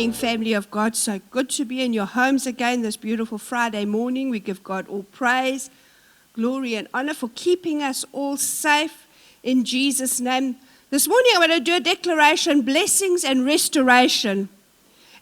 morning, family of God. So good to be in your homes again this beautiful Friday morning. We give God all praise, glory, and honor for keeping us all safe in Jesus' name. This morning I'm going to do a declaration, blessings and restoration.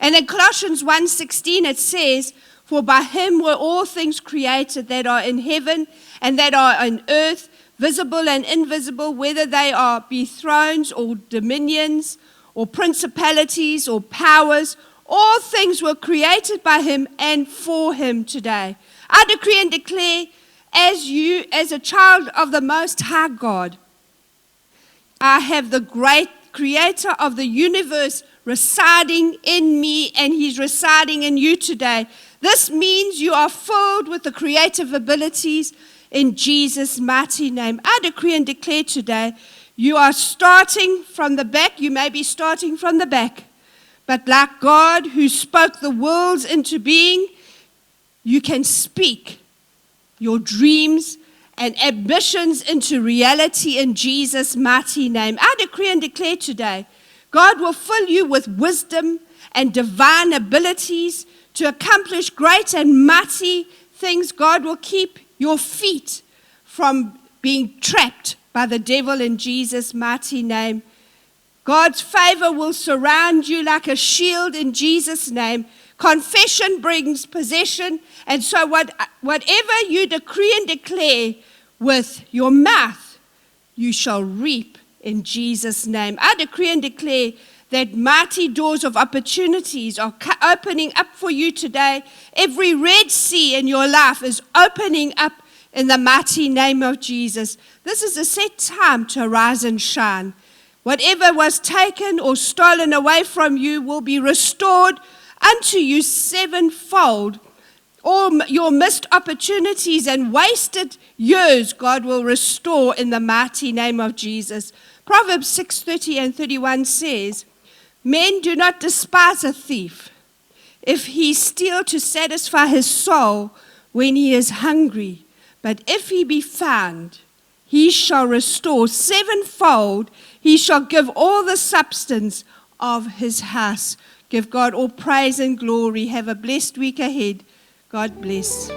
And in Colossians 1:16 it says, "For by him were all things created that are in heaven and that are on earth, visible and invisible, whether they be thrones or dominions or principalities or powers. All things were created by him and for him today." I decree and declare, as a child of the Most High God, I have the great creator of the universe residing in me, and he's residing in you today. This means you are filled with the creative abilities in Jesus' mighty name. I decree and declare today, you are starting from the back. You may be starting from the back, but like God who spoke the worlds into being, you can speak your dreams and ambitions into reality in Jesus' mighty name. I decree and declare today, God will fill you with wisdom and divine abilities to accomplish great and mighty things. God will keep your feet from being trapped by the devil in Jesus' mighty name. God's favor will surround you like a shield in Jesus' name. Confession brings possession, and so whatever you decree and declare with your mouth, you shall reap in Jesus' name. I decree and declare that mighty doors of opportunities are opening up for you today. Every Red Sea in your life is opening up in the mighty name of Jesus. This is a set time to arise and shine. Whatever was taken or stolen away from you will be restored unto you sevenfold. All your missed opportunities and wasted years, God will restore in the mighty name of Jesus. Proverbs 6:30 and 31 says, "Men do not despise a thief if he steal to satisfy his soul when he is hungry. But if he be found, he shall restore sevenfold. He shall give all the substance of his house." Give God all praise and glory. Have a blessed week ahead. God bless.